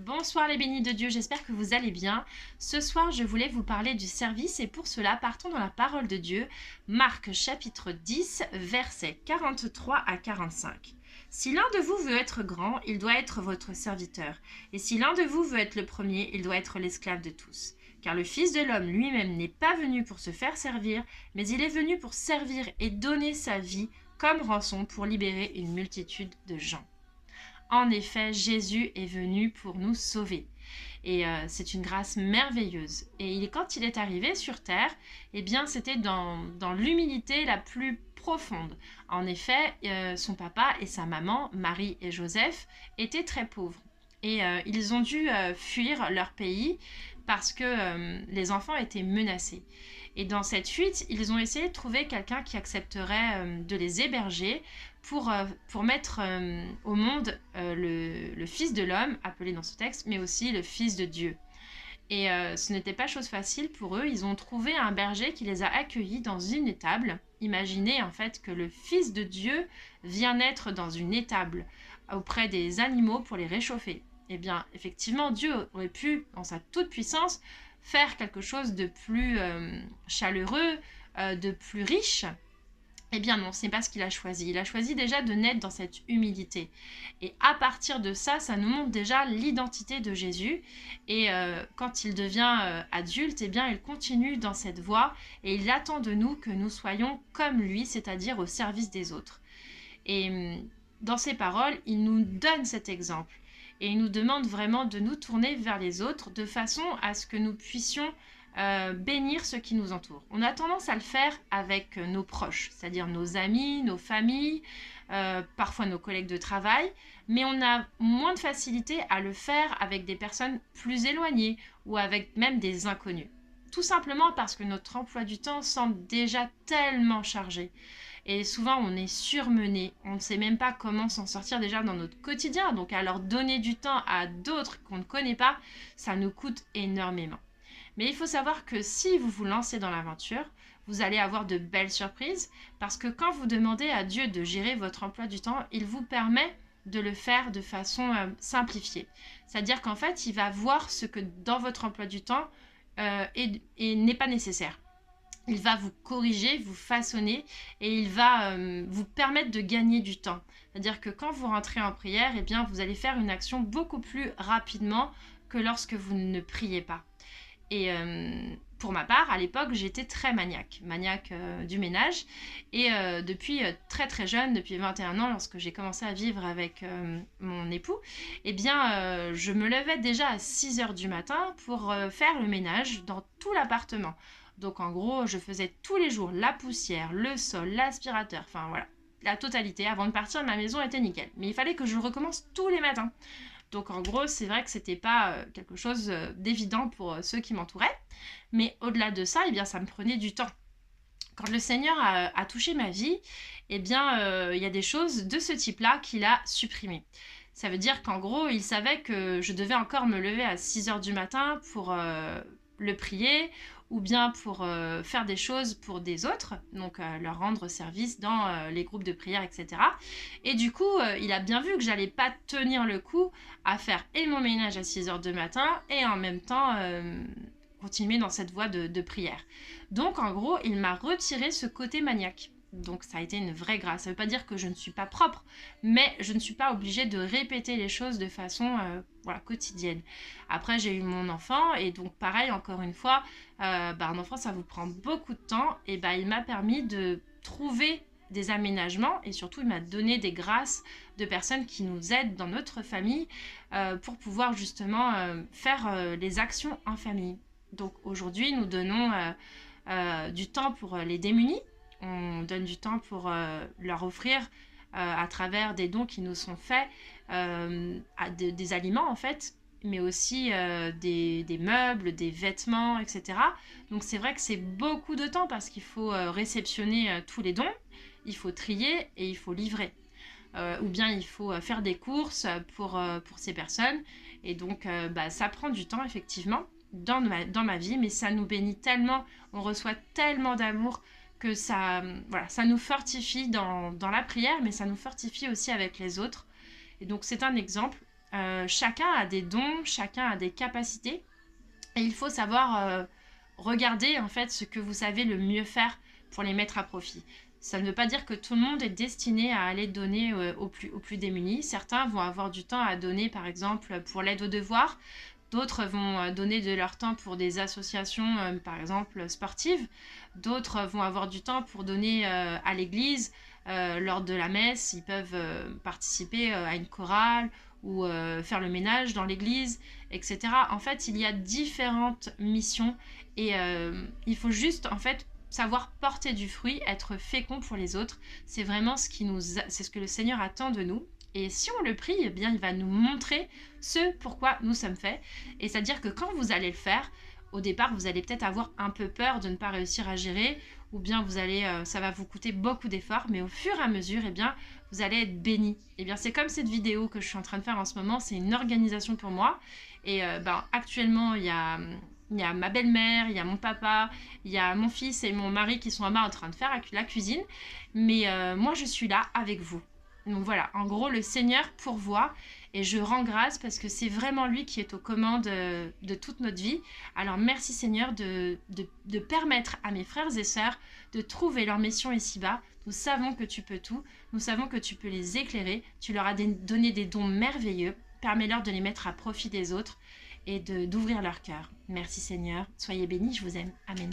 Bonsoir les bénis de Dieu, j'espère que vous allez bien. Ce soir, je voulais vous parler du service et pour cela, partons dans la parole de Dieu, Marc chapitre 10, versets 43 à 45. Si l'un de vous veut être grand, il doit être votre serviteur. Et si l'un de vous veut être le premier, il doit être l'esclave de tous. Car le Fils de l'homme lui-même n'est pas venu pour se faire servir, mais il est venu pour servir et donner sa vie comme rançon pour libérer une multitude de gens. En effet, Jésus est venu pour nous sauver. Et c'est une grâce merveilleuse. Et quand il est arrivé sur terre, eh bien, c'était dans l'humilité la plus profonde. En effet, son papa et sa maman, Marie et Joseph, étaient très pauvres. Et ils ont dû fuir leur pays parce que les enfants étaient menacés. Et dans cette fuite, ils ont essayé de trouver quelqu'un qui accepterait de les héberger pour mettre au monde le Fils de l'homme, appelé dans ce texte, mais aussi le Fils de Dieu. Et ce n'était pas chose facile pour eux. Ils ont trouvé un berger qui les a accueillis dans une étable. Imaginez en fait que le Fils de Dieu vient naître dans une étable auprès des animaux pour les réchauffer. Eh bien, effectivement, Dieu aurait pu, dans sa toute-puissance, faire quelque chose de plus chaleureux, de plus riche. Eh bien non, ce n'est pas ce qu'il a choisi. Il a choisi déjà de naître dans cette humilité. Et à partir de ça, ça nous montre déjà l'identité de Jésus. Et quand il devient adulte, eh bien il continue dans cette voie et il attend de nous que nous soyons comme lui, c'est-à-dire au service des autres. Et dans ses paroles, il nous donne cet exemple. Et il nous demande vraiment de nous tourner vers les autres de façon à ce que nous puissions bénir ceux qui nous entourent. On a tendance à le faire avec nos proches, c'est-à-dire nos amis, nos familles, parfois nos collègues de travail, mais on a moins de facilité à le faire avec des personnes plus éloignées ou avec même des inconnus. Tout simplement parce que notre emploi du temps semble déjà tellement chargé. Et souvent, on est surmené. On ne sait même pas comment s'en sortir déjà dans notre quotidien. Donc, à leur donner du temps à d'autres qu'on ne connaît pas, ça nous coûte énormément. Mais il faut savoir que si vous vous lancez dans l'aventure, vous allez avoir de belles surprises parce que quand vous demandez à Dieu de gérer votre emploi du temps, il vous permet de le faire de façon simplifiée. C'est-à-dire qu'en fait, il va voir ce que dans votre emploi du temps n'est pas nécessaire. Il va vous corriger, vous façonner et il va vous permettre de gagner du temps. C'est-à-dire que quand vous rentrez en prière, eh bien, vous allez faire une action beaucoup plus rapidement que lorsque vous ne priez pas. Et pour ma part, à l'époque, j'étais très maniaque du ménage. Et depuis très très jeune, depuis 21 ans, lorsque j'ai commencé à vivre avec mon époux, eh bien, je me levais déjà à 6 heures du matin pour faire le ménage dans tout l'appartement. Donc en gros, je faisais tous les jours la poussière, le sol, l'aspirateur, enfin voilà, la totalité. Avant de partir, ma maison était nickel. Mais il fallait que je recommence tous les matins. Donc en gros, c'est vrai que c'était pas quelque chose d'évident pour ceux qui m'entouraient. Mais au-delà de ça, eh bien, ça me prenait du temps. Quand le Seigneur a touché ma vie, eh bien, il y a des choses de ce type-là qu'il a supprimées. Ça veut dire qu'en gros, il savait que je devais encore me lever à 6 heures du matin pour le prier ou bien pour faire des choses pour des autres, donc leur rendre service dans les groupes de prière, etc. Et du coup, il a bien vu que j'allais pas tenir le coup à faire et mon ménage à 6 heures du matin et en même temps continuer dans cette voie de prière. Donc en gros, il m'a retiré ce côté maniaque. Donc ça a été une vraie grâce. Ça ne veut pas dire que je ne suis pas propre, mais je ne suis pas obligée de répéter les choses de façon quotidienne. Après, j'ai eu mon enfant et donc pareil, encore une fois, un enfant, ça vous prend beaucoup de temps. Et il m'a permis de trouver des aménagements et surtout, il m'a donné des grâces de personnes qui nous aident dans notre famille pour pouvoir justement faire les actions en famille. Donc aujourd'hui, nous donnons du temps pour les démunis. On donne du temps pour leur offrir à travers des dons qui nous sont faits, des aliments en fait, mais aussi des meubles, des vêtements, etc. Donc c'est vrai que c'est beaucoup de temps parce qu'il faut réceptionner tous les dons, il faut trier et il faut livrer. Ou bien il faut faire des courses pour ces personnes. Et donc ça prend du temps effectivement dans ma vie, mais ça nous bénit tellement, on reçoit tellement d'amour que ça nous fortifie dans la prière, mais ça nous fortifie aussi avec les autres. Et donc c'est un exemple. chacun a des dons, chacun a des capacités. Et il faut savoir regarder en fait ce que vous savez le mieux faire pour les mettre à profit. Ça ne veut pas dire que tout le monde est destiné à aller donner aux plus démunis. Certains vont avoir du temps à donner, par exemple, pour l'aide aux devoirs. D'autres vont donner de leur temps pour des associations, par exemple, sportives. D'autres vont avoir du temps pour donner à l'église. Lors de la messe, ils peuvent participer à une chorale ou faire le ménage dans l'église, etc. En fait, il y a différentes missions et il faut juste, en fait, savoir porter du fruit, être fécond pour les autres. C'est vraiment c'est ce que le Seigneur attend de nous. Et si on le prie, eh bien, il va nous montrer ce pourquoi nous sommes faits. Et c'est-à-dire que quand vous allez le faire, au départ, vous allez peut-être avoir un peu peur de ne pas réussir à gérer, ou bien ça va vous coûter beaucoup d'efforts, mais au fur et à mesure, eh bien, vous allez être béni. Eh bien, c'est comme cette vidéo que je suis en train de faire en ce moment, c'est une organisation pour moi. Et actuellement, il y a ma belle-mère, il y a mon papa, il y a mon fils et mon mari qui sont en bas en train de faire la cuisine. Mais moi, je suis là avec vous. Donc voilà, en gros, le Seigneur pourvoit et je rends grâce parce que c'est vraiment lui qui est aux commandes de toute notre vie. Alors merci Seigneur de permettre à mes frères et sœurs de trouver leur mission ici-bas. Nous savons que tu peux tout, nous savons que tu peux les éclairer, tu leur as donné des dons merveilleux, permets-leur de les mettre à profit des autres et d'ouvrir leur cœur. Merci Seigneur, soyez bénis, je vous aime. Amen.